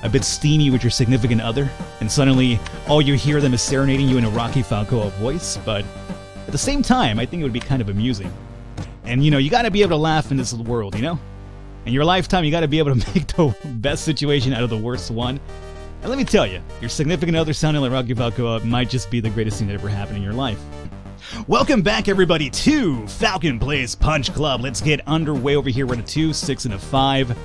a bit steamy with your significant other, and suddenly all you hear them is serenading you in a Rocky Falcoa voice, but at the same time, I think it would be kind of amusing. And you know, you gotta be able to laugh in this world, you know? In your lifetime, you gotta be able to make the best situation out of the worst one. And let me tell you, your significant other sounding like Rocky Falcoa might just be the greatest thing that ever happened in your life. Welcome back, everybody, to Falcon Plays Punch Club. Let's get underway over here. We're at a 2, 6, and a 5.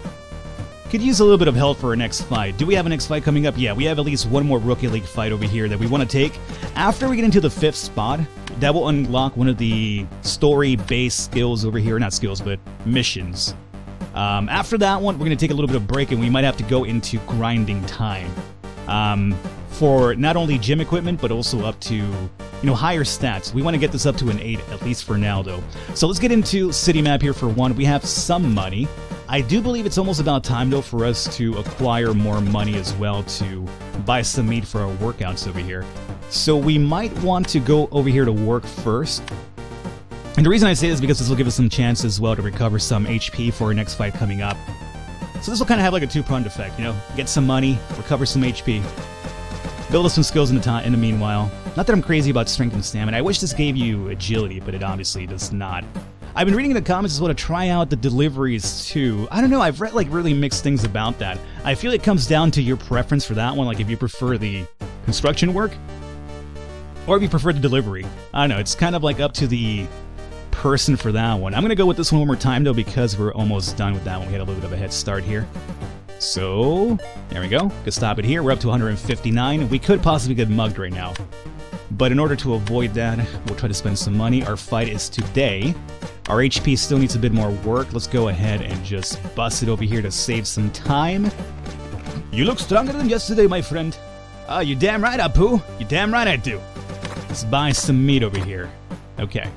Could use a little bit of help for our next fight. Do we have a next fight coming up? Yeah, we have at least one more Rookie League fight over here that we want to take. After we get into the 5th spot, that will unlock one of the story-based skills over here. Not skills, but missions. After that one, we're going to take a little bit of break, and we might have to go into grinding time. For not only gym equipment, but also up to, you know, higher stats. We want to get this up to an 8, at least for now, though. So let's get into city map here for one. We have some money. I do believe it's almost about time, though, for us to acquire more money as well to buy some meat for our workouts over here. So we might want to go over here to work first. And the reason I say this is because this will give us some chance as well to recover some HP for our next fight coming up. So this will kind of have like a two-pronged effect, you know? Get some money, recover some HP, build up some skills in the meanwhile. Not that I'm crazy about strength and stamina. I wish this gave you agility, but it obviously does not. I've been reading in the comments as well to try out the deliveries too. I don't know, I've read like really mixed things about that. I feel it comes down to your preference for that one, like if you prefer the construction work, or if you prefer the delivery. I don't know, it's kind of like up to the person for that one. I'm going to go with this one more time though because we're almost done with that one. We had a little bit of a head start here. So, there we go. Could stop it here. We're up to 159. We could possibly get mugged right now. But in order to avoid that, we'll try to spend some money. Our fight is today. Our HP still needs a bit more work. Let's go ahead and just bust it over here to save some time. You look stronger than yesterday, my friend. Oh, you damn right, Apu. You damn right I do. Let's buy some meat over here. Okay.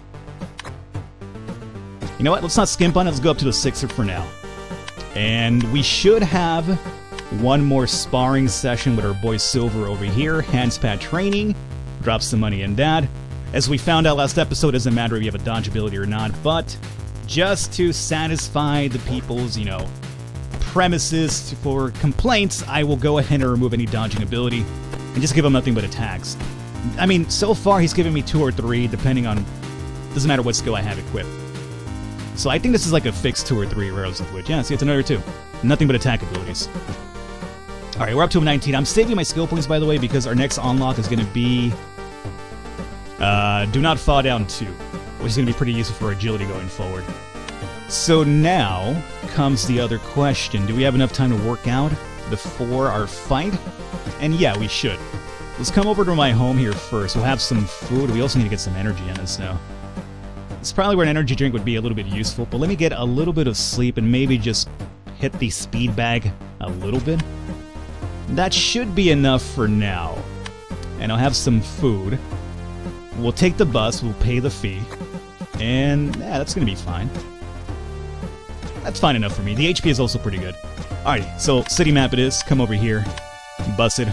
You know what? Let's not skimp on it. Let's go up to the 6er for now. And we should have one more sparring session with our boy Silver over here. Handspad training. Drop some money in that. As we found out last episode, it doesn't matter if you have a dodge ability or not, but just to satisfy the people's, you know, premises for complaints, I will go ahead and remove any dodging ability and just give him nothing but attacks. I mean, so far he's given me 2 or 3, depending on, doesn't matter what skill I have equipped. So I think this is like a fixed 2 or 3 arrows of which, yeah, see, it's another 2. Nothing but attack abilities. Alright, we're up to 19. I'm saving my skill points, by the way, because our next unlock is going to be Do Not Fall Down 2, which is going to be pretty useful for agility going forward. So now comes the other question. Do we have enough time to work out before our fight? And yeah, we should. Let's come over to my home here first. We'll have some food. We also need to get some energy in us now. It's probably where an energy drink would be a little bit useful, but let me get a little bit of sleep and maybe just hit the speed bag a little bit. That should be enough for now. And I'll have some food. We'll take the bus, we'll pay the fee, and yeah, that's gonna be fine. That's fine enough for me. The HP is also pretty good. Alrighty, so city map it is. Come over here, bus it.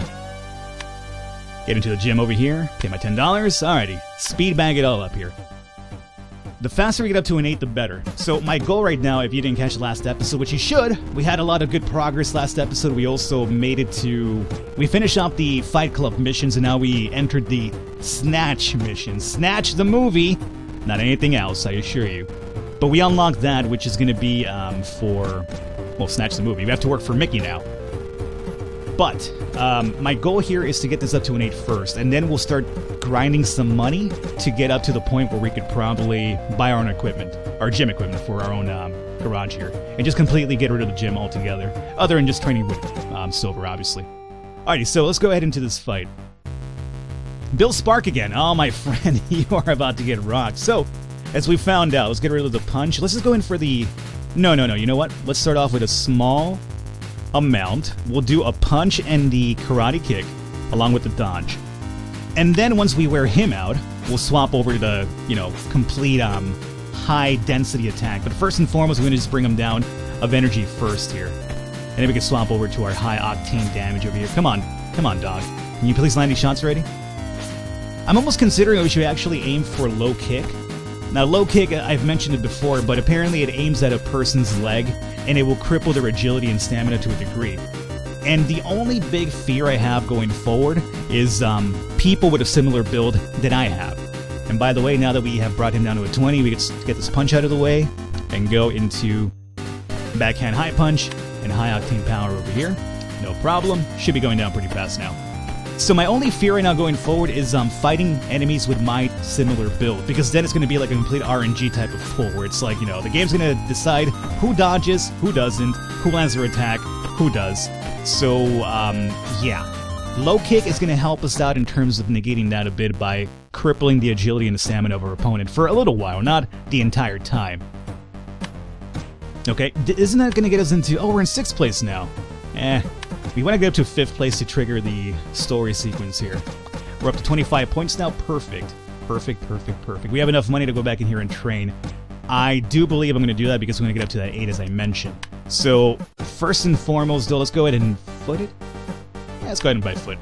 Get into the gym over here, pay my $10. Alrighty, speed bag it all up here. The faster we get up to an 8, the better. So my goal right now, if you didn't catch the last episode, which you should, we had a lot of good progress last episode. We also made it to... We finished off the Fight Club missions, and now we entered the Snatch mission. Snatch the movie, not anything else, I assure you. But we unlocked that, which is going to be for... Well, Snatch the movie. We have to work for Mickey now. But my goal here is to get this up to an 8 first, and then we'll start grinding some money to get up to the point where we could probably buy our own equipment, our gym equipment for our own garage here, and just completely get rid of the gym altogether, other than just training with Silver, obviously. Alrighty, so let's go ahead into this fight. Bill Spark again. Oh, my friend, you are about to get rocked. So, as we found out, let's get rid of the punch. Let's just go in for the... No, you know what? Let's start off with a small amount. We'll do a punch and the karate kick, along with the dodge. And then once we wear him out, we'll swap over to the, you know, complete high-density attack. But first and foremost, we're going to just bring him down of energy first here. And then we can swap over to our high-octane damage over here. Come on, dog. Can you please land these shots already? I'm almost considering we should actually aim for low kick. Now, low kick, I've mentioned it before, but apparently it aims at a person's leg, and it will cripple their agility and stamina to a degree. And the only big fear I have going forward is people with a similar build that I have. And by the way, now that we have brought him down to a 20, we get to get this punch out of the way and go into backhand high punch and high octane power over here. No problem. Should be going down pretty fast now. So my only fear right now going forward is fighting enemies with my similar build, because then it's going to be like a complete RNG type of pull, where it's like, you know, the game's going to decide who dodges, who doesn't, who lands their attack, who does. So, yeah. Low kick is going to help us out in terms of negating that a bit by crippling the agility and the stamina of our opponent for a little while, not the entire time. Okay, isn't that going to get us into... Oh, we're in 6th place now. We want to get up to 5th place to trigger the story sequence here. We're up to 25 points now. Perfect. Perfect, perfect, perfect. We have enough money to go back in here and train. I do believe I'm going to do that because we're going to get up to that 8 as I mentioned. So, first and foremost, though, let's go ahead and foot it. Yeah, let's go ahead and buy foot.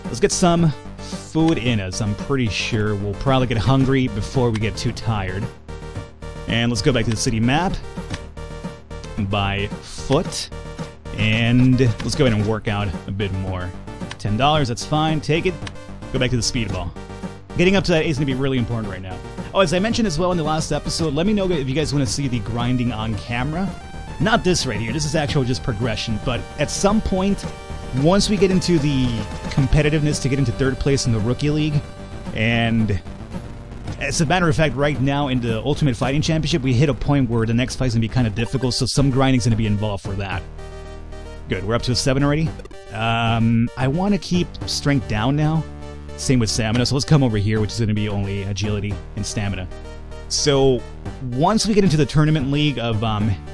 Let's get some food in us. I'm pretty sure we'll probably get hungry before we get too tired. And let's go back to the city map. Buy foot. And let's go ahead and work out a bit more. $10, that's fine. Take it. Go back to the speedball. Getting up to that 8 is going to be really important right now. Oh, as I mentioned as well in the last episode, let me know if you guys want to see the grinding on camera. Not this right here. This is actual just progression. But at some point, once we get into the competitiveness to get into 3rd place in the Rookie League, and as a matter of fact, right now in the Ultimate Fighting Championship, we hit a point where the next fight's going to be kind of difficult, so some grinding's going to be involved for that. Good, we're up to a 7 already. I want to keep strength down now. Same with stamina, so let's come over here, which is going to be only agility and stamina. So, once we get into the tournament league of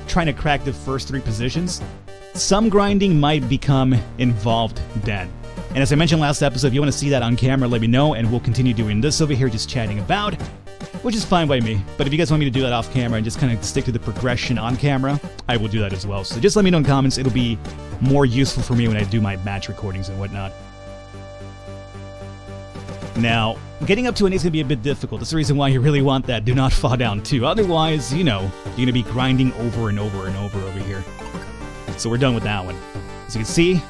trying to crack the first 3 positions, some grinding might become involved then. And as I mentioned last episode, if you want to see that on camera, let me know, and we'll continue doing this over here, just chatting about, which is fine by me. But if you guys want me to do that off camera and just kind of stick to the progression on camera, I will do that as well. So just let me know in the comments. It'll be more useful for me when I do my match recordings and whatnot. Now, getting up to an 8 is going to be a bit difficult. That's the reason why you really want that do not fall down 2. Otherwise, you know, you're going to be grinding over and over and over here. So we're done with that one. As you can see,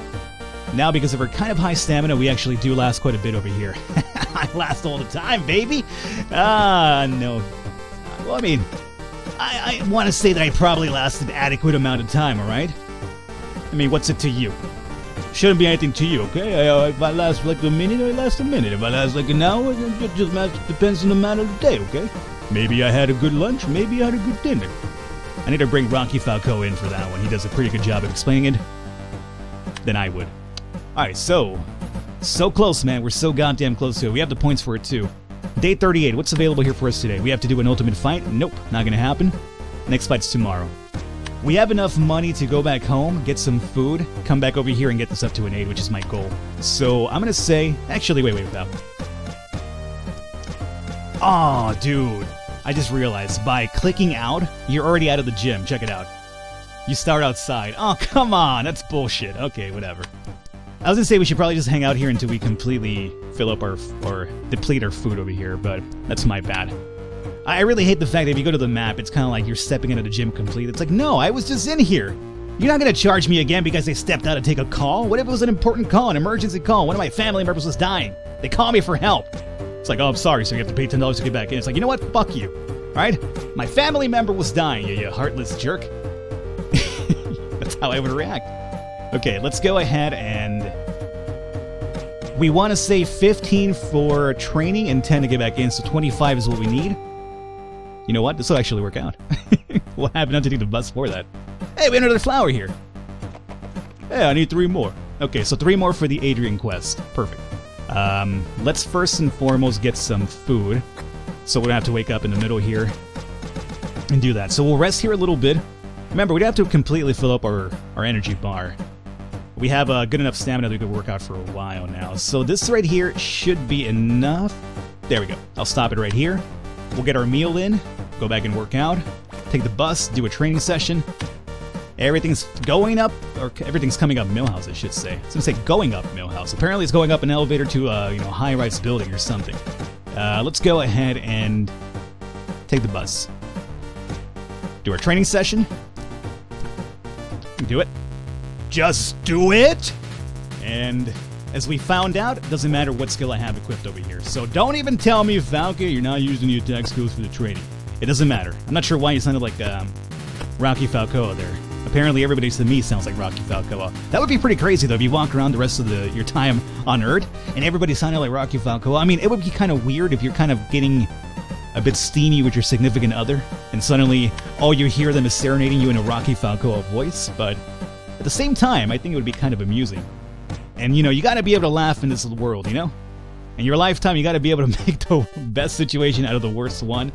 now because of our kind of high stamina, we actually do last quite a bit over here. I last all the time, baby! No. Well, I mean, I want to say that I probably lasted an adequate amount of time, alright? I mean, what's it to you? Shouldn't be anything to you, okay? If I last like a minute, I last a minute. If I last like an hour, it just depends on the amount of the day, okay? Maybe I had a good lunch, maybe I had a good dinner. I need to bring Rocky Falco in for that one. He does a pretty good job of explaining it than I would. Alright, so close, man. We're so goddamn close to it. We have the points for it, too. Day 38. What's available here for us today? We have to do an ultimate fight? Nope, not gonna happen. Next fight's tomorrow. We have enough money to go back home, get some food, come back over here and get this up to an 8, which is my goal. So, I'm gonna say... Actually, wait, that. Aw, dude. I just realized, by clicking out, you're already out of the gym. Check it out. You start outside. Oh, come on. That's bullshit. Okay, whatever. I was gonna say we should probably just hang out here until we completely fill up or deplete our food over here, but that's my bad. I really hate the fact that if you go to the map, it's kind of like you're stepping into the gym complete. It's like, no, I was just in here. You're not gonna charge me again because I stepped out to take a call? What if it was an important call, an emergency call? One of my family members was dying. They call me for help. It's like, oh, I'm sorry, so you have to pay $10 to get back in. It's like, you know what? Fuck you. Right? My family member was dying, you heartless jerk. That's how I would react. Okay, let's go ahead and... We want to say 15 for training and 10 to get back in, so 25 is what we need. You know what? This will actually work out. We'll have enough to take the bus for that. Hey, we have another flower here. Hey, I need 3 more. Okay, so 3 more for the Adrian quest. Perfect. Let's first and foremost get some food. So we don't have to wake up in the middle here and do that. So we'll rest here a little bit. Remember, we don't have to completely fill up our energy bar. We have good enough stamina that we could work out for a while now. So this right here should be enough. There we go. I'll stop it right here. We'll get our meal in, go back and work out, take the bus, do a training session. Everything's going up, or everything's coming up Millhouse, I should say. I was gonna say going up Millhouse. Apparently it's going up an elevator to a high-rise building or something. Let's go ahead and take the bus. Do our training session. Do it. Just do it! And as we found out, it doesn't matter what skill I have equipped over here. So don't even tell me, Falca, you're not using the attack skills for the training. It doesn't matter. I'm not sure why you sounded like Rocky Falcoa there. Apparently everybody to me sounds like Rocky Falcoa. That would be pretty crazy though if you walk around the rest of your time on Earth and everybody sounded like Rocky Falcoa. I mean, it would be kind of weird if you're kind of getting a bit steamy with your significant other and suddenly all you hear them is serenading you in a Rocky Falcoa voice, but at the same time, I think it would be kind of amusing. And, you know, you gotta be able to laugh in this world, you know? In your lifetime, you gotta be able to make the best situation out of the worst one.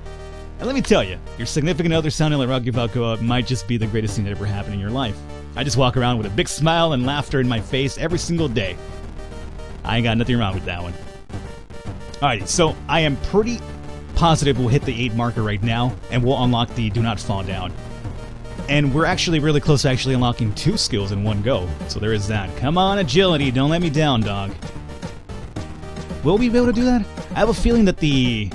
And let me tell you, your significant other sounding like Rocky Balboa might just be the greatest thing that ever happened in your life. I just walk around with a big smile and laughter in my face every single day. I ain't got nothing wrong with that one. Alrighty, so I am pretty positive we'll hit the 8 marker right now, and we'll unlock the Do Not Fall Down. And we're actually really close to actually unlocking 2 skills in one go, so there is that. Come on, agility, don't let me down, dog. Will we be able to do that? I have a feeling that the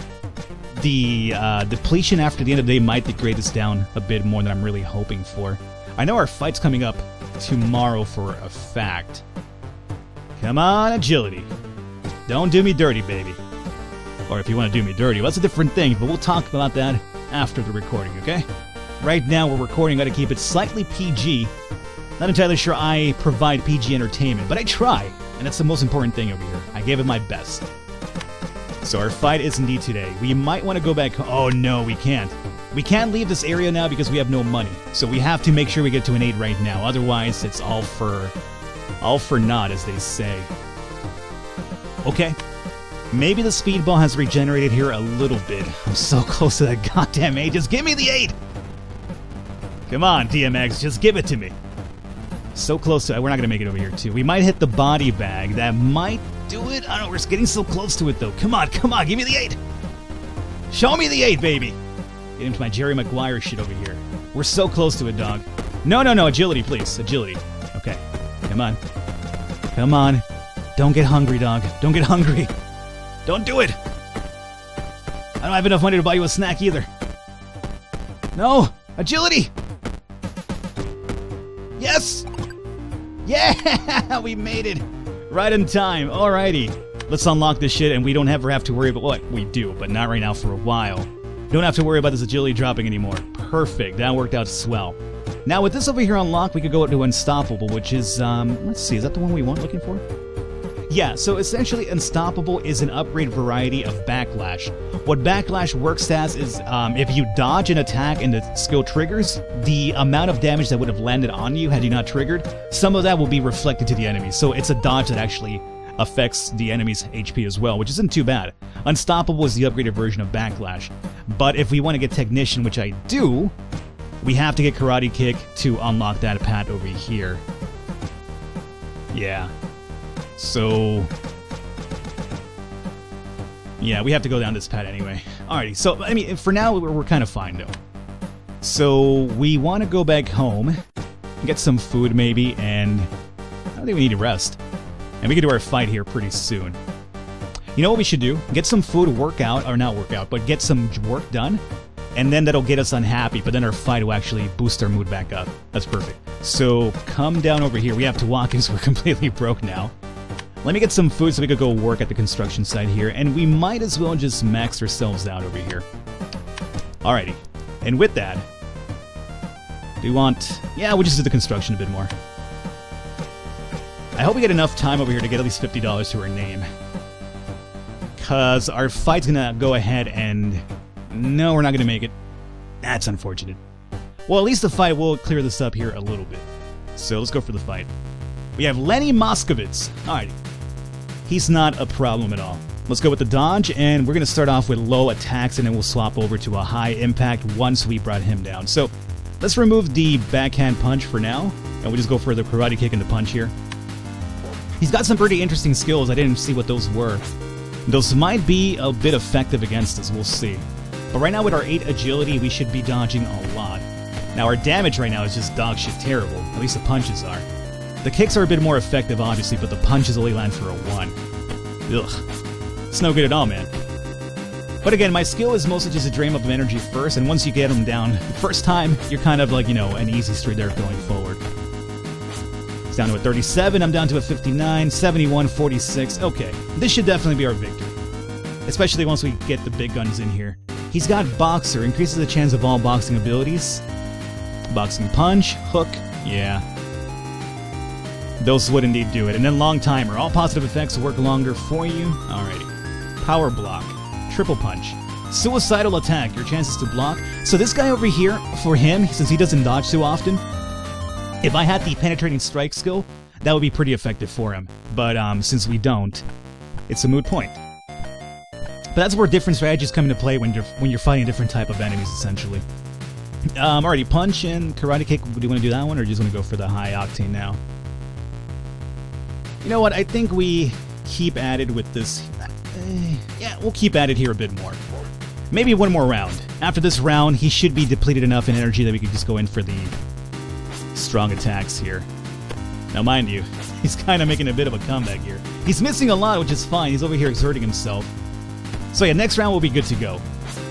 depletion after the end of the day might degrade this down a bit more than I'm really hoping for. I know our fight's coming up tomorrow for a fact. Come on, agility. Don't do me dirty, baby. Or if you want to do me dirty, well, that's a different thing, but we'll talk about that after the recording, okay? Right now we're recording, gotta keep it slightly PG. Not entirely sure I provide PG entertainment, but I try, and that's the most important thing over here. I gave it my best. So our fight is indeed today. We might want to go back. Oh no, we can't. We can't leave this area now because we have no money. So we have to make sure we get to an 8 right now. Otherwise, it's all for naught, as they say. Okay. Maybe the speedball has regenerated here a little bit. I'm so close to that goddamn 8. Just give me the 8! Come on, DMX, just give it to me. So close to it. We're not going to make it over here, too. We might hit the body bag. That might do it. I don't know. We're getting so close to it, though. Come on, give me the 8. Show me the 8, baby. Get into my Jerry Maguire shit over here. We're so close to it, dog. No. Agility, please. Agility. Okay. Come on. Come on. Don't get hungry, dog. Don't get hungry. Don't do it. I don't have enough money to buy you a snack either. No. Agility. Yes. Yeah, we made it. Right in time. Alrighty. Let's unlock this shit, and we don't ever have to worry about what we do, but not right now for a while. Don't have to worry about this agility dropping anymore. Perfect. That worked out swell. Now, with this over here unlocked, we could go to Unstoppable, which is, let's see, is that the one we want looking for? Yeah, so essentially Unstoppable is an upgrade variety of Backlash. What Backlash works as is, if you dodge an attack and the skill triggers, the amount of damage that would have landed on you had you not triggered, some of that will be reflected to the enemy. So it's a dodge that actually affects the enemy's HP as well, which isn't too bad. Unstoppable is the upgraded version of Backlash. But if we want to get Technician, which I do, we have to get Karate Kick to unlock that pad over here. Yeah. So, yeah, we have to go down this pad anyway. Alrighty, so, I mean, for now, we're kind of fine, though. So, we want to go back home, get some food, maybe, and I don't think we need to rest. And we can do our fight here pretty soon. You know what we should do? Get some food, workout, or not workout, but get some work done, and then that'll get us unhappy, but then our fight will actually boost our mood back up. That's perfect. So, come down over here. We have to walk because we're completely broke now. Let me get some food so we could go work at the construction site here, and we might as well just max ourselves out over here. Alrighty. And with that, do we want... Yeah, we'll just do the construction a bit more. I hope we get enough time over here to get at least $50 to our name. Because our fight's going to go ahead and... No, we're not going to make it. That's unfortunate. Well, at least the fight will clear this up here a little bit. So let's go for the fight. We have Lenny Mosovitz. Alrighty. He's not a problem at all. Let's go with the dodge, and we're going to start off with low attacks, and then we'll swap over to a high impact once we brought him down. So let's remove the backhand punch for now, and we'll just go for the karate kick and the punch here. He's got some pretty interesting skills. I didn't see what those were. Those might be a bit effective against us. We'll see. But right now with our 8 agility, we should be dodging a lot. Now our damage right now is just dog shit terrible. At least the punches are. The kicks are a bit more effective, obviously, but the punches only land for a 1. Ugh. It's no good at all, man. But again, my skill is mostly just to drain up of energy first, and once you get them down the first time, you're kind of like, you know, an easy street there going forward. It's down to a 37. I'm down to a 59. 71, 46. Okay, this should definitely be our victory. Especially once we get the big guns in here. He's got Boxer. Increases the chance of all boxing abilities. Boxing Punch. Hook. Yeah. Those would indeed do it. And then Long Timer. All positive effects work longer for you. Alrighty. Power Block. Triple Punch. Suicidal Attack. Your chances to block. So this guy over here, for him, since he doesn't dodge too often, if I had the Penetrating Strike skill, that would be pretty effective for him. But since we don't, it's a moot point. But that's where different strategies come into play when you're fighting a different type of enemies, essentially. Alrighty, Punch and Karate Kick. Do you want to do that one, or do you just want to go for the high octane now? You know what? I think we keep at it with this. Yeah, we'll keep at it here a bit more. Maybe one more round. After this round, he should be depleted enough in energy that we can just go in for the strong attacks here. Now, mind you, he's kind of making a bit of a comeback here. He's missing a lot, which is fine. He's over here exerting himself. So yeah, next round will be good to go.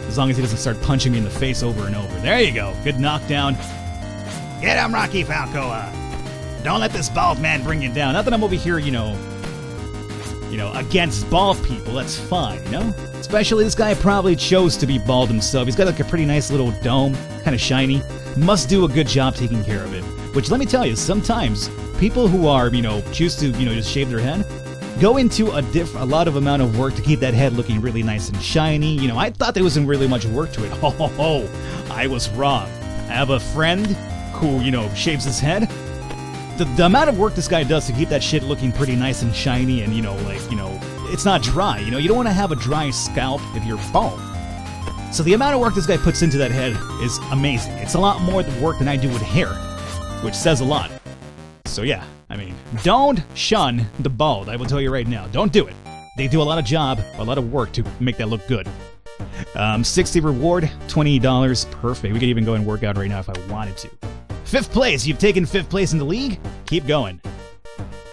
As long as he doesn't start punching me in the face over and over. There you go. Good knockdown. Get him, Rocky Falcoa. Don't let this bald man bring you down. Not that I'm over here, you know, against bald people. That's fine, you know? Especially this guy probably chose to be bald himself. He's got like a pretty nice little dome, kind of shiny. Must do a good job taking care of it. Which, let me tell you, sometimes people who are, choose to, just shave their head, go into a lot of amount of work to keep that head looking really nice and shiny. I thought there wasn't really much work to it. Oh, I was wrong. I have a friend who, shaves his head. The amount of work this guy does to keep that shit looking pretty nice and shiny and, it's not dry. You don't want to have a dry scalp if you're bald. So the amount of work this guy puts into that head is amazing. It's a lot more work than I do with hair, which says a lot. So yeah, don't shun the bald, I will tell you right now. Don't do it. They do a lot of work to make that look good. 60 reward, $20, perfect. We could even go and work out right now if I wanted to. 5th place, you've taken 5th place in the league? Keep going.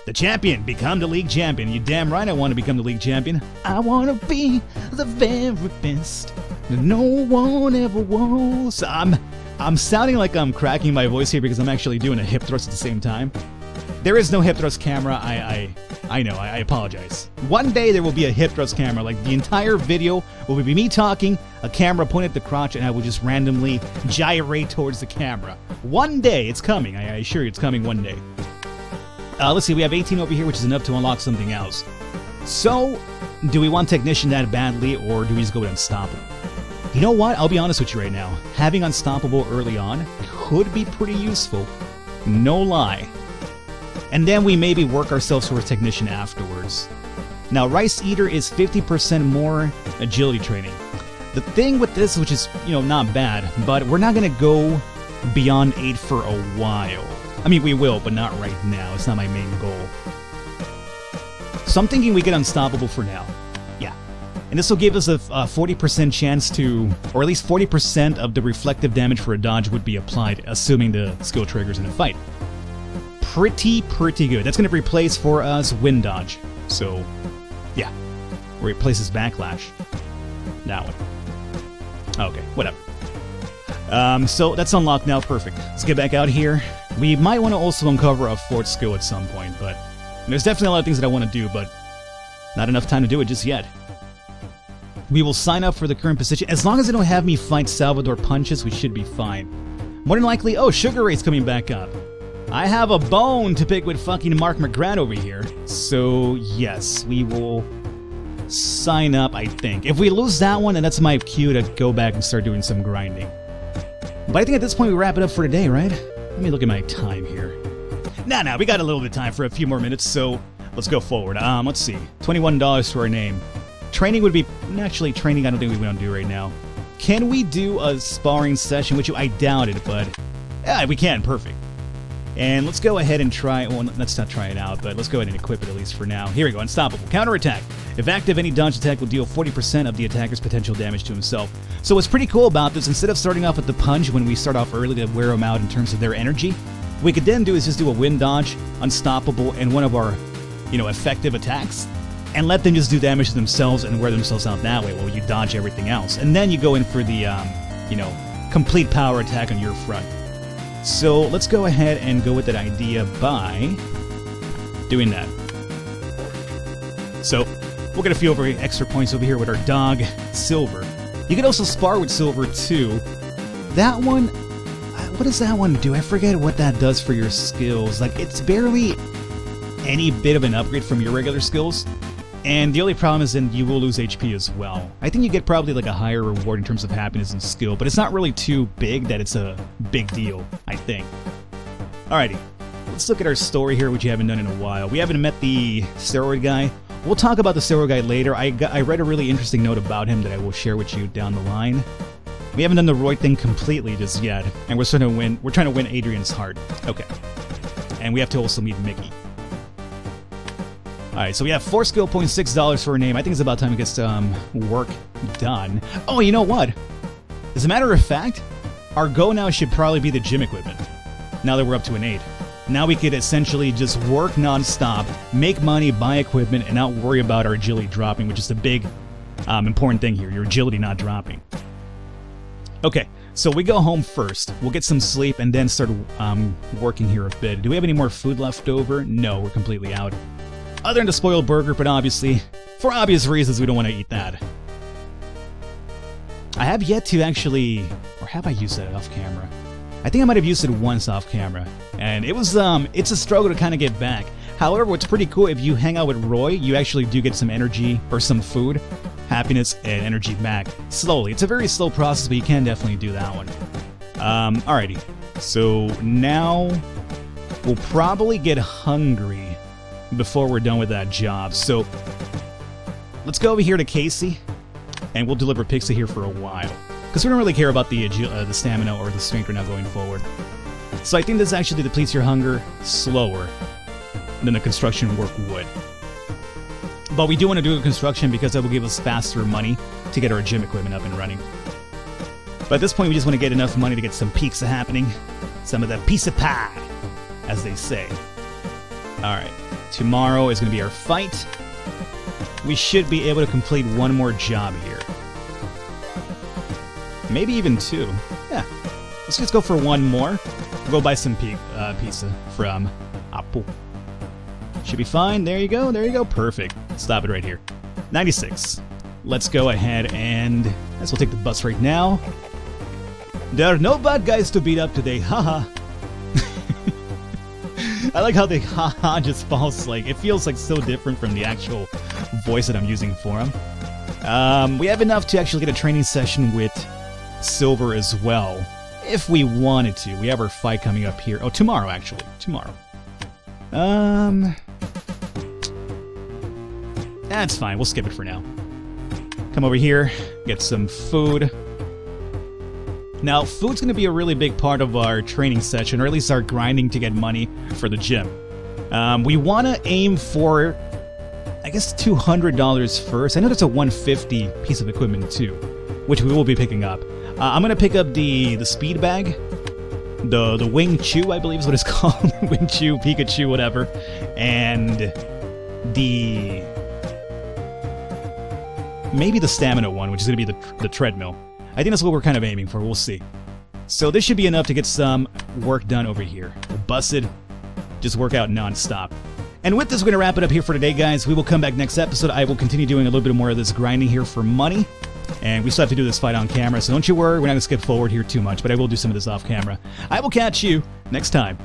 The champion, become the league champion. You damn right I want to become the league champion. I want to be the very best that no one ever was. I'm sounding like I'm cracking my voice here because I'm actually doing a hip thrust at the same time. There is no hip thrust camera. I know. I apologize. One day there will be a hip thrust camera. Like the entire video will be me talking, a camera pointed at the crotch, and I will just randomly gyrate towards the camera. One day it's coming. I assure you it's coming one day. Let's see. We have 18 over here, which is enough to unlock something else. So, do we want Technician that badly, or do we just go with Unstoppable? You know what? I'll be honest with you right now. Having Unstoppable early on could be pretty useful. No lie. And then we maybe work ourselves towards Technician afterwards. Now, Rice Eater is 50% more agility training. The thing with this, which is, not bad, but we're not going to go beyond 8 for a while. We will, but not right now. It's not my main goal. So I'm thinking we get Unstoppable for now. Yeah. And this will give us a 40% chance to, or at least 40% of the reflective damage for a dodge would be applied, assuming the skill triggers in a fight. Pretty good. That's going to replace for us Wind Dodge. So, yeah. Replaces Backlash. That one. Okay, whatever. So that's unlocked now. Perfect. Let's get back out here. We might want to also uncover a 4th skill at some point, but there's definitely a lot of things that I want to do, but not enough time to do it just yet. We will sign up for the current position. As long as they don't have me fight Salvador Punches, we should be fine. More than likely, Sugar Ray's coming back up. I have a bone to pick with fucking Mark McGrath over here. So, yes, we will sign up, I think. If we lose that one, then that's my cue to go back and start doing some grinding. But I think at this point we wrap it up for today, right? Let me look at my time here. Nah, we got a little bit of time for a few more minutes, so let's go forward. Let's see. $21 to our name. Training would be... Actually, training I don't think we want to do right now. Can we do a sparring session? Which I doubt it, but... Yeah, we can. Perfect. And let's go ahead and try... Well, let's not try it out, but let's go ahead and equip it at least for now. Here we go. Unstoppable. Counterattack. If active, any dodge attack will deal 40% of the attacker's potential damage to himself. So what's pretty cool about this, instead of starting off with the punch when we start off early to wear them out in terms of their energy, what we could then do is just do a Wind Dodge, Unstoppable, and one of our, effective attacks, and let them just do damage to themselves and wear themselves out that way while you dodge everything else. And then you go in for the, complete power attack on your front. So let's go ahead and go with that idea by doing that. So, we'll get a few extra points over here with our dog, Silver. You can also spar with Silver, too. That one, what does that one do? I forget what that does for your skills. Like, it's barely any bit of an upgrade from your regular skills. And the only problem is then you will lose HP as well. I think you get probably like a higher reward in terms of happiness and skill, but it's not really too big that it's a big deal, I think. Alrighty, let's look at our story here, which you haven't done in a while. We haven't met the steroid guy. We'll talk about the steroid guy later. I read a really interesting note about him that I will share with you down the line. We haven't done the Roy thing completely just yet, and we're trying to win Adrian's heart. Okay. And we have to also meet Mickey. Alright, so we have 4 skill points, $6 for a name. I think it's about time to get some work done. Oh, you know what? As a matter of fact, our goal now should probably be the gym equipment. Now that we're up to an 8. Now we could essentially just work non-stop, make money, buy equipment, and not worry about our agility dropping, which is the big important thing here, your agility not dropping. Okay, so we go home first. We'll get some sleep and then start working here a bit. Do we have any more food left over? No, we're completely out. Other than the spoiled burger, but obviously, for obvious reasons, we don't want to eat that. I have yet to actually, or have I used that off camera? I think I might have used it once off camera, and it was it's a struggle to kind of get back. However, what's pretty cool, if you hang out with Roy, you actually do get some energy or some food, happiness, and energy back slowly. It's a very slow process, but you can definitely do that one. Alrighty, so now we'll probably get hungry before we're done with that job. So let's go over here to Casey, and we'll deliver pizza here for a while, because we don't really care about the stamina or the strength right now going forward. So I think this actually depletes your hunger slower than the construction work would. But we do want to do the construction because that will give us faster money to get our gym equipment up and running. But at this point, we just want to get enough money to get some pizza happening. Some of that pizza pie, as they say. Alright, tomorrow is going to be our fight. We should be able to complete one more job here. Maybe even 2. Yeah, let's just go for one more. We'll go buy some pizza from Apu. Should be fine. There you go, perfect. Stop it right here. 96. Let's go ahead and we'll take the bus right now. There are no bad guys to beat up today, haha. I like how the haha just falls, like, it feels like so different from the actual voice that I'm using for him. We have enough to actually get a training session with Silver as well, if we wanted to. We have our fight coming up here. Oh, tomorrow, actually. Tomorrow. That's fine. We'll skip it for now. Come over here, get some food. Now, food's going to be a really big part of our training session, or at least our grinding to get money for the gym. We want to aim for, I guess, $200 first. I know there's a $150 piece of equipment too, which we will be picking up. I'm going to pick up the speed bag, the Wing Chew, I believe is what it's called. Wing Chew, Pikachu, whatever. And maybe the stamina one, which is going to be the treadmill. I think that's what we're kind of aiming for. We'll see. So this should be enough to get some work done over here. We'll bust it. Just work out non-stop. And with this, we're going to wrap it up here for today, guys. We will come back next episode. I will continue doing a little bit more of this grinding here for money. And we still have to do this fight on camera, so don't you worry. We're not going to skip forward here too much, but I will do some of this off camera. I will catch you next time.